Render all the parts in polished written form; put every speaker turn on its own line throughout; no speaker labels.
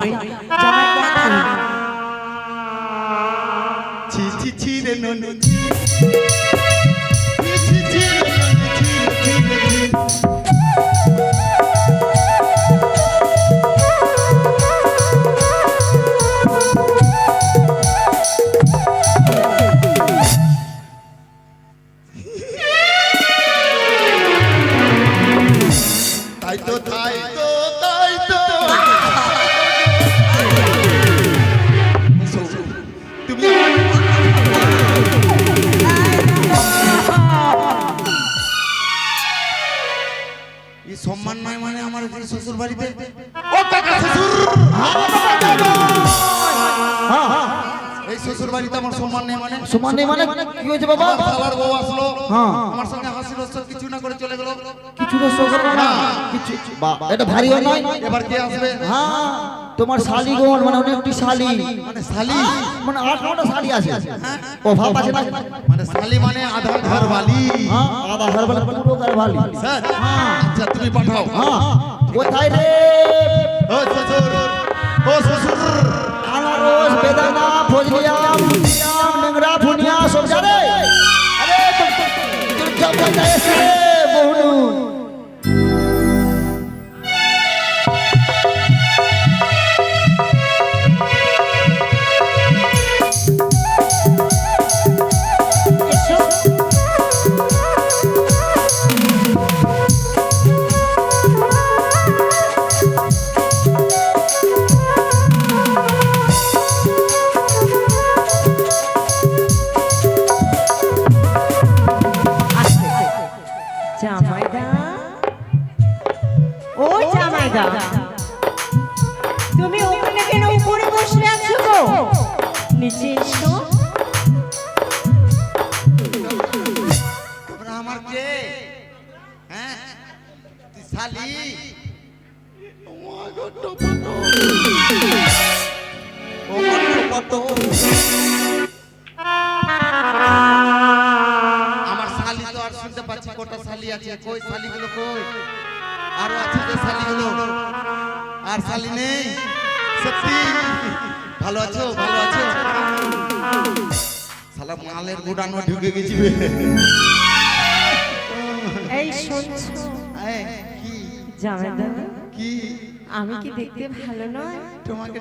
ছি ছি ছি রে ননু তাই তো তুমি এই সম্মান নয় মানে আমার শ্বশুর বাড়িতে ও কাকা শ্বশুর এই শ্বশুর বাড়িতে আমার সম্মান নেই মানে
কি হয়েছে বাবা?
শালার বউ আসলো
হ্যাঁ
আমার সঙ্গে হাসি রসর কিছু না করে চলে গেল।
কিছু তো সহ্য না কিছু এটা ভারী হয় নয়।
এবার কে আসবে?
হ্যাঁ তোমার শালিগণ মানে অনেকটি শালি
মানে শালি
মানে 8-9টা শালি আছে ও ভাব আছে না
মানে শালি মানে আধা ঘর বালি।
হ্যাঁ আধা ঘর বলে পুরো ঘর বালি।
স্যার আচ্ছা তুমি পাঠাও।
হ্যাঁ কোথায় রে
ও শ্বশুর
আনারস বেদানা ফজলিয়া মুদিয়াম নেংরা ফুনিয়া সব জানে আরে তুই সব জানে এসে বহুনু
জামাইদা ও জামাইদা তুমি ওখানে কেন উপরে বসে আছো গো? নিচে এসো।
তোমরা আমার কে? হ্যাঁ তুই শালি আমার শালি তো আর শুনতে পাচ্ছি কটা শালি আছে, কই শালিগুলো কই? আরো আছে যে শালিগুলো আর শালি নেই? সত্যি ভালো আছো? শালা মালের গুড়ানো ঢুকে গেছি বে।
এই শুনছো
এই, কি
জামাইদা
কি
আমি কি দেখতে ভালো নয়?
তোমাকে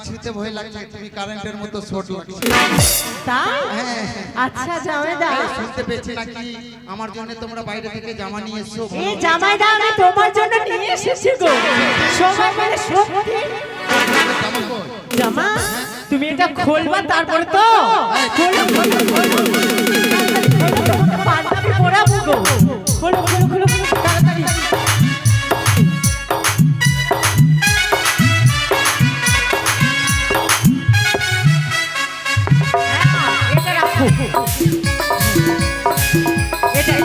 ছুতে ভয় লাগছে, তুমি কারেন্টের মতো শর্ট লাগছে।
তা
হ্যাঁ।
আচ্ছা জামাইদা
শুনতে পেয়েছি নাকি আমার জন্য তোমরা বাইরে থেকে জামা নিয়ে এসছো।
এই জামাইদা আমি তোমার জন্য নিয়ে এসেছি গো। সময় পেলে সত্যি
জামা কই?
জামা তুমি এটা খুলবা তারপরে তো খোলো পাঞ্জাবি পরাবো গো। খোলো তাড়াতাড়ি। এটা রাখো। এটা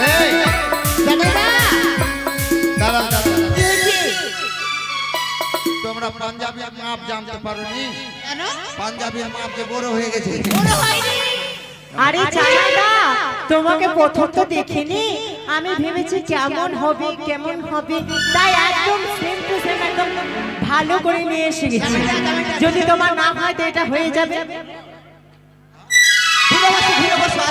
এই, দাঁড়াও। তোমরা পাঞ্জাবি মাপ জানতে পারোনি? পাঞ্জাবি মাপ যে বড় হয়ে গেছে।
আরে জামাইদা তোমাকে প্রথম তো দেখিনি, আমি ভেবেছি কেমন হবে তাই একদম সেম টু সেম একদম ভালো করে নিয়ে এসে গেছি। যদি তোমার না হয় তো এটা হয়ে যাবে।
ঘুরে বসো।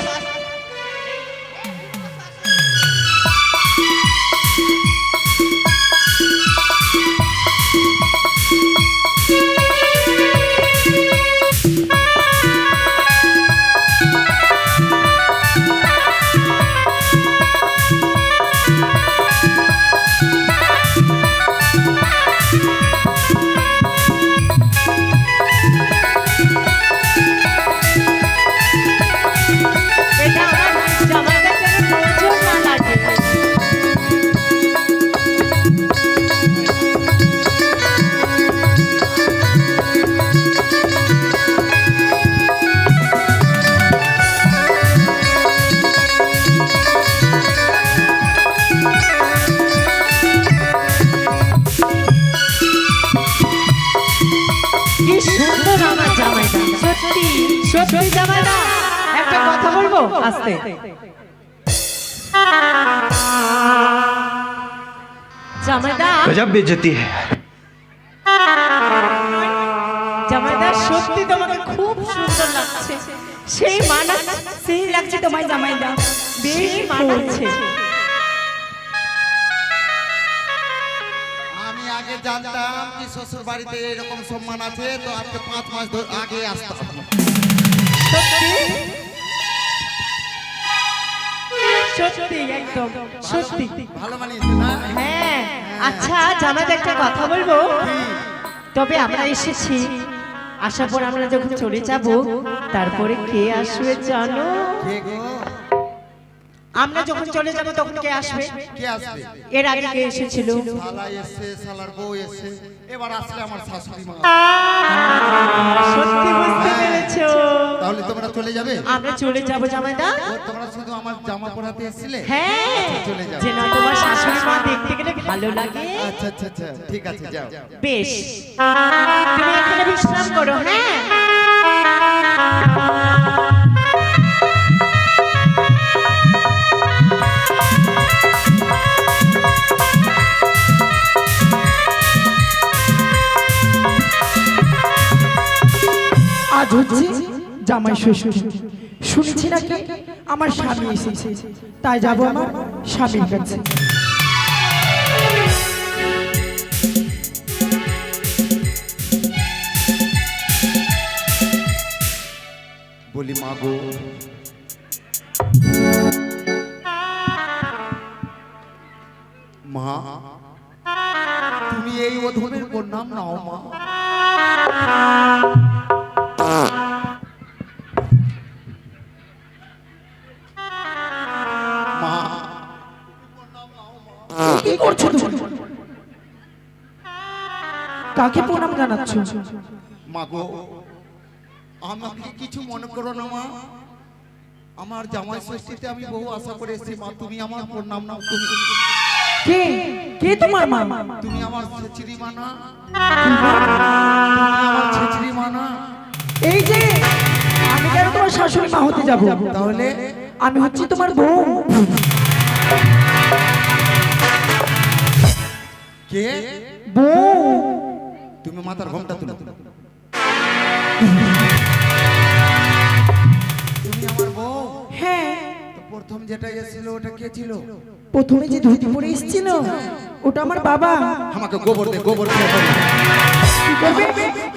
সত্যি জামাইদা একটা কথা বলবো আস্তে। জামাইদা
गजब बेइज्जती है।
জামাইদা সত্যি তোমাকে খুব সুন্দর লাগছে, সেই মানাচ্ছে, সেই লাগছে তোমায় জামাইদা, বেশ মানাচ্ছে।
আমি আগে জানতাম কি শ্বশুর বাড়িতে এরকম সম্মান আছে, তো আজকে 5 মাস আগে আসতাম।
সত্যি সত্যি একদম সত্যি
ভালো মানিয়েছে না?
হ্যাঁ। আচ্ছা জামাইদা একটা কথা বলবো, তবে আমরা এসেছি, আসার পর আমরা যখন চলে যাব তারপরে কে আসবে জানো?
কে গো?
আমরা যখন চলে যাব তখন কে আসবে?
কে আসবে?
এর আগে কে এসেছিল?
শালা এসে, শালার বউ এসে, এবার আসলে আমার শাশুড়ি মা।
সত্যি বুঝতে পেরেছো?
তাহলে তোমরা চলে যাবে?
আমরা চলে যাব জামাইদা।
ও, তোমরা শুধু আমার জামা পরাতে এসেছিলে?
হ্যাঁ,
চলে যাও।
যে না তোমার শাশুড়ি মা দেখতে গেলে ভালো লাগে।
আচ্ছা আচ্ছা আচ্ছা, ঠিক আছে, যাও।
বেশ, তুমি এখানে বিশ্রাম করো। হ্যাঁ,
আজ হচ্ছে জামাই ষষ্ঠী, শুনেছি নাকি আমার স্বামী এসেছে, তাই যাব আমার স্বামীর কাছে।
বলি মা গো, মা তুমি এই অধমের নাম নাও মা। মা
কি করছো তুমি? কাকে প্রণাম জানাচ্ছ?
মা গো, আমাকে কিছু মনে করো না মা, আমার জামাই ষষ্ঠীতে আমি বহু আশা করে এসেছি মা, তুমি আমার প্রণাম নাও। তুমি
কে কে তোমার মা?
তুমি আমার ছেচরি মা না? তুমি আমার ছেচরি মা না?
এই যে আমি কেন তোমার শাশুড়ি মা হতে যাব?
তাহলে
আমি হচ্ছি তোমার বউ।
কে?
বউ।
তুমি মাথার ঘোমটা তুলো। তুমি আমার বউ?
হ্যাঁ,
তো প্রথম যেটা এসেছিল ওটা কে ছিল?
প্রথমে যে ধুতি পরে এসেছিল ওটা আমার বাবা।
আমাকে গোবর দে, গোবর খেয়ে মরবো।
কি করবে?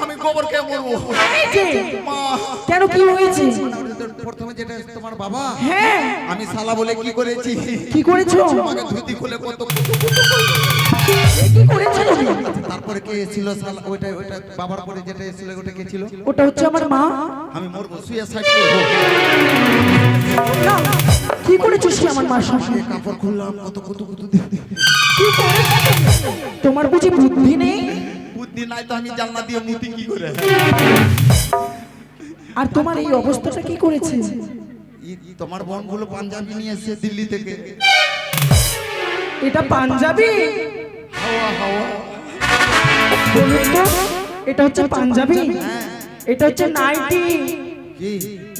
আমি গোবর খেয়ে মরবো।
এই যে,
মা,
কেন কি হয়েছে?
প্রথমে যেটা এসেছে তোমার বাবা,
হ্যাঁ,
আমি শালা বলে কি করেছি?
কি করেছো?
আমাকে ধুতি খুলে কত
কি করেছো তুমি?
তারপরে কে এসেছিল শালা? ওইটা ওইটা বাবার পরে যেটা এসেছিল ওটা কে ছিল?
ওটা হচ্ছে আমার মা।
আমি মরবো, সুইসাইড করবো।
না, কি করেছো সে আমার মার সঙ্গে?
কাপড় খুললাম, কত কত কত
কি করেছো তুমি? তোমার বুঝি বুদ্ধি নেই?
বুদ্ধি নাই তো আমি জানলা দিয়ে মুতি কি করে?
আর তোমার এই অবস্থাটা কি করেছে?
তোমার বোনগুলো পাঞ্জাবি নিয়ে এসেছে দিল্লি থেকে।
এটা পাঞ্জাবি?
হাওয়া হাওয়া।
বলুন তো, এটা হচ্ছে পাঞ্জাবি? এটা হচ্ছে নাইটি।
কি?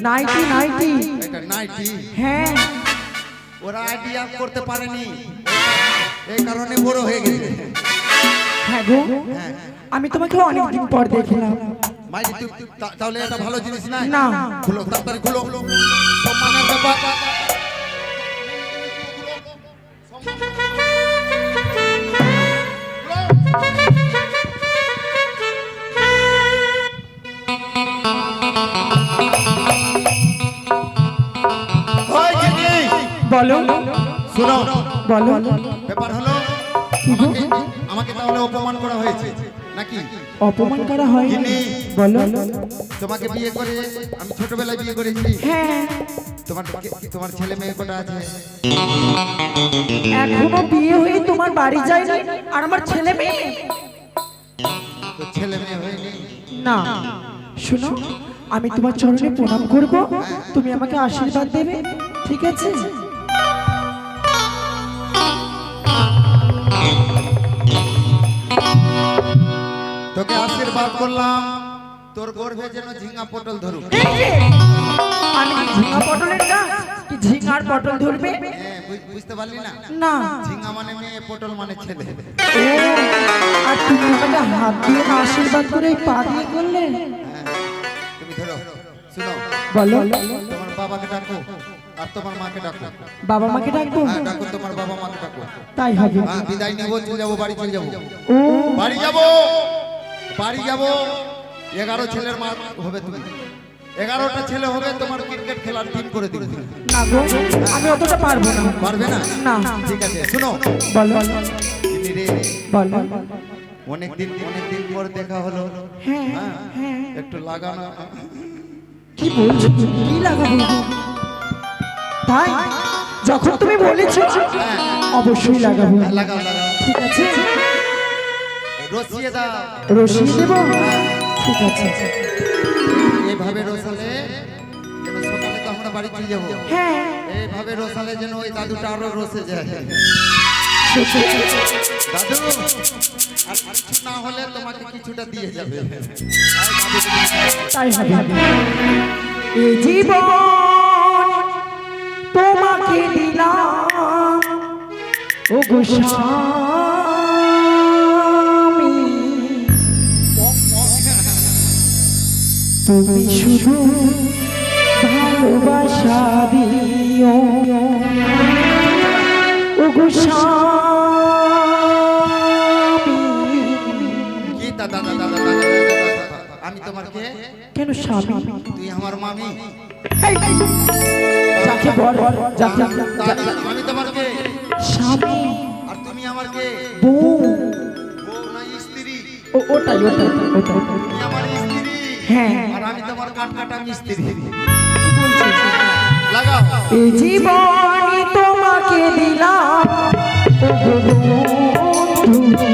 Nighty nighty.
এটা নাইটি?
হ্যাঁ,
ওরা আইডিয়া করতে পারেনি, এই কারণে বড় হয়ে গেছে।
হ্যাঁ গো, আমি তোমাকে অনেকদিন পর দেখলাম।
মাইটি তাহলে এটা ভালো জিনিস না?
না।
খুলো, তাড়াতাড়ি খুলো, সম্মানের ব্যাপার। ওই গিন্নি,
বলো
শোনো,
বলো।
ব্যাপার হলো আমাকে তাহলে অপমান করা হয়েছে নাকি?
অপমান করা হয়?
গিন্নি,
বলো।
তোমাকে বিয়ে করে আমি ছোটবেলায় বিয়ে করেছি।
হ্যাঁ,
তোমার তোমার ছেলে মেয়ে কটা আছে?
এখনো বিয়ে হয়ে তোমার বাড়ি যায়নি আর আমার ছেলে মেয়ে?
তো ছেলে মেয়ে হয়নি?
না, শোনো, আমি তোমার চরণে প্রণাম করব, তুমি আমাকে আশীর্বাদ দেবে, ঠিক আছে?
তোকে আশীর্বাদ করলাম, তোর গর্ভে যেন ঝিঙা পটল ধরুক।
এই যে, আমি কি ঝিঙা পটলের গাছ কি ঝিঙার পটল ধরবে?
হ্যাঁ, বুঝতে পারলি না?
না।
ঝিঙা মানে মেয়ে, পটল মানে ছেলে।
ও, আর তুমি আমাকে হাত দিয়ে আশীর্বাদ করে এই পা দিয়ে করলে?
হ্যাঁ, তুমি ধরো। শুনো,
বলো।
তোমার বাবাকে ডাকো আর তোমার মাকে ডাকো।
বাবা মাকে ডাকবো?
হ্যাঁ, ডাকো, তোমার বাবা মাকে ডাকো।
তাই হবে।
হ্যাঁ, বিদায় নিয়ে চলে যাবো, বাড়ি চলে যাবো।
ও,
বাড়ি যাবো, বাড়ি যাবো। 11 ছেলের মা হবে তুমি। 11টা ছেলে হবে, তোমার ক্রিকেট খেলার টিম করে দিবে।
না গো, আমি অতটা পারবো না।
পারবে না?
না।
ঠিক আছে, শুনো।
বলো।
তিনি রে,
বলো।
অনেকদিন পর দেখা হলো।
হ্যাঁ,
হ্যাঁ,
হ্যাঁ।
একটু লাগানো।
কি বলছো? কি লাগাবো? তাই যখন তুমি বলেছো অবশ্যই লাগাবো।
লাগাও, লাগাও।
ঠিক আছে,
রসিয়ে দাও।
রসিয়ে দেবো? ঠিক আছে।
এইভাবে রসালে যেন সকালে তো আমরা বাড়ি চলে যাবো।
হ্যাঁ,
এইভাবে রসালে যেন ওই দাদুটা আরো রসে যায়। দাদু, আর কিছু না হলে তোমাকে কিছুটা দিয়ে যাবে।
তাই হবে। এই জীবন তোমাকে দিলাম ও গো স্বামী, তুমি শুধু ভালোবাসা দিও ও গো স্বামী।
কি দাদা, আমি তোমার কে?
কেন স্বামী?
তুই আমার মামি।
যাকে বল, যাকে
আমি তোমার কে?
স্বামী,
আর তুমি আমার কে?
বউ।
বউ না স্ত্রী?
ওটাই।
তুমি আমার স্ত্রী।
হ্যাঁ।
আর আমি তোমার কাটা মিস্ত্রি। লাগাও।
এই জীবন তোমাকে দিলাম ও গো বন্ধু,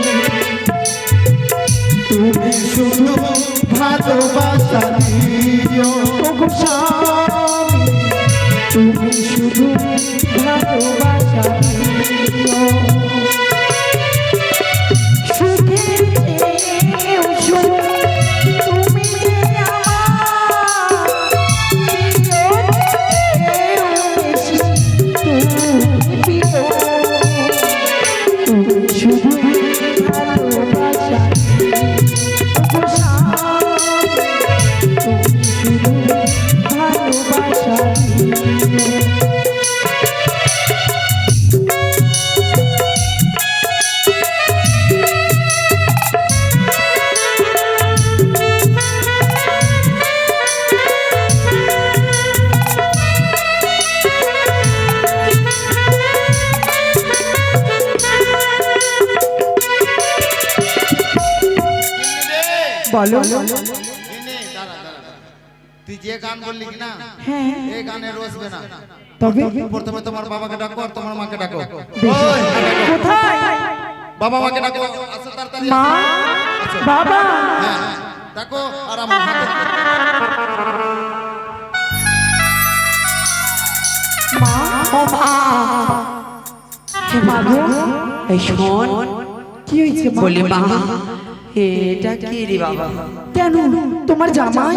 তুমি শুধু ভালোবাসা দিও ও গো স্বামী, তুমি শুধু ভালোবাসা দিও। সুখের চেয়েও সুখ তুমি যে আমার, প্রিয় চেয়েও বেশি তুমি প্রিয়। তুমি শুধু ভালোবাসা দিও গো স্বামী, তুমি শুধু ভালোবাসা দিও। বলো।
তুই যে গান বললি কি না,
হ্যাঁ,
এই গানে রসবে না।
তবে
প্রথমে তোমার বাবাকে ডাকো আর তোমার মাকে ডাকো।
কোথায়?
বাবা মাকে ডাকো, আসো তাড়াতাড়ি।
মা,
আসো।
বাবা।
হ্যাঁ, হ্যাঁ, ডাকো আর আমার হাতে।
মা, ও মা। হে মা গো,
এই শোন,
কি হয়েছে মা?
বলি মা, এটা কি রে বাবা?
কেন তোমার জামাই?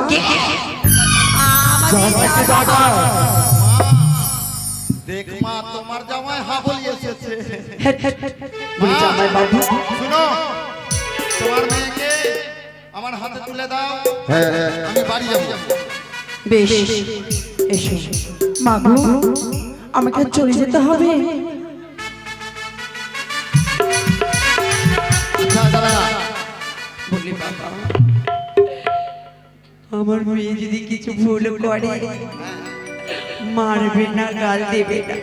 দেখ মা, তোমার জামাই হাবলি এসেছে।
বলি জামাই বাবু,
শুনো, তোমার মেয়েকে আমার হাতে তুলে দাও, আমি বাড়ি যাবো।
বেশ, এসো।
মা গো, আমাকে চলে যেতে হবে।
বলি বাবা, আমার মেয়ে যদি কিছু ভুল করে মারবে না, গাল দেবে না,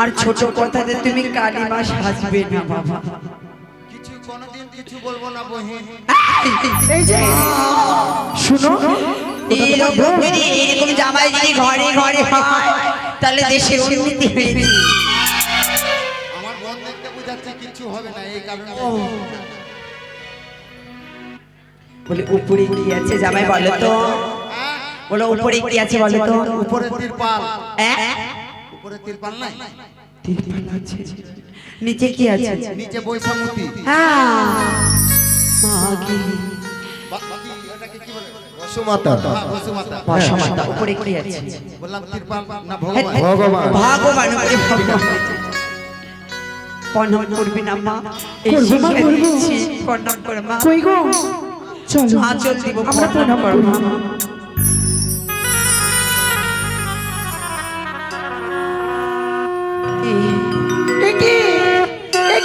আর ছোট কথাতে তুমি কালিমা সাজবে না বাবা।
কিছু কোনোদিন কিছু বলবো না বহিন।
এই যে শুনো,
এরকম জামাই যদি ঘরে ঘরে হয় তাহলে দেশের উন্নতি হয়েছে।
আমার বোন দেখতে বুঝাচ্ছে কিছু হবে না, এই কারণে।
বলে উপরে কি আছে জামাই বলো তো?
হ্যাঁ?
বলো উপরে কি আছে বলো তো?
উপরে তিরপাল।
হ্যাঁ?
উপরে তিরপাল নাই?
তিরপাল আছে। নিচে কি আছে?
নিচে বৈশামতি।
হ্যাঁ, মাগি।
বাকি এটাকে কি বলে?
বসুমাতা
হ্যাঁ, বসুমাতা।
বসুমাতা উপরে কি আছে?
বললাম কৃপাল না
হ্যাঁ,
ভগবান।
ভগবান উপরে ভগবান। প্রণাম করবি না মা? এই
করবো মা,
শিক্ষা
করবো।
দিচ্ছি, প্রণাম করে মা।
কই গো চলো
আঁচল দিব,
আমরা
প্রণাম
প্রণাম
করবো।
করবো।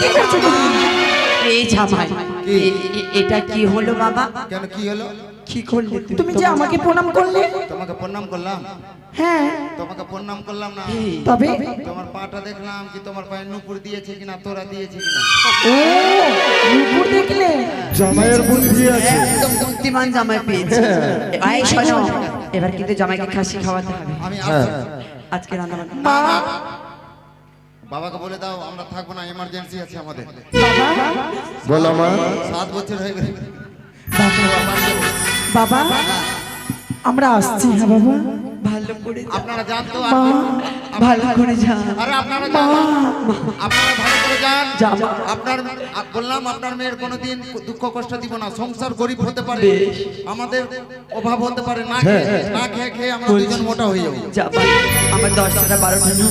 কি করছো তুমি?
এই জামাই, এটা কি হলো বাবা?
কেন কি হলো?
কি করলে
তুমি যে আমাকে প্রণাম করলে
তোমাকে প্রণাম করলাম,
হ্যাঁ
তোমাকে প্রণাম করলাম না,
তবে
তোমার পাটা দেখলাম কি তোমার পায়ে নুপুর দিয়েছে কিনা, তোরা দিয়েছে কিনা।
ও নুপুর দেখলে
জামাইয়ের বুদ্ধি আছে
একদম বুদ্ধিমান জামাই পেয়েছি। ভাই শোনো, এবার কিন্তু জামাইকে খাসি খাওয়াতে হবে।
আমি
হ্যাঁ
আজকে রান্না বান্না
মা
বাবাকে বলে দাও আমরা থাকবো না, এমার্জেন্সি আছে আমাদের।
বলো মা
7 বছর হয়ে গেছে।
বাবা আমরা আসছি হ্যাঁ বাবা
ভালো করে যা।
আপনারা যান তো,
মা
ভালো করে যা।
আরে আপনারা যান, আপনারা ভালো করে যান।
যাবো।
আপনার বললাম আপনার মেয়ের কোনোদিন দুঃখ কষ্ট দিব না। সংসার গরিব হতে পারে, আমাদের অভাব হতে পারে, না খেয়ে খেয়ে আমরা দুজন মোটা হয়ে যাবো।
যা ভাই, আমার 10টা 12টা না,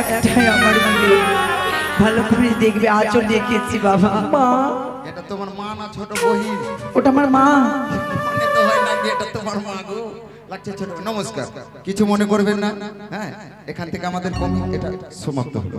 একটাই আমার মেয়ে। ভালো করে দেখবে, আঁচল দেখেছি বাবা।
মা
এটা তোমার মা না ছোট বহিন?
ওটা আমার মা
মনে তো হয় না যে এটা তোমার মা গো, লাগছে ছোট। নমস্কার, কিছু মনে করবেন না। হ্যাঁ, এখান থেকে আমাদের কমি এটা সমাপ্ত হলো।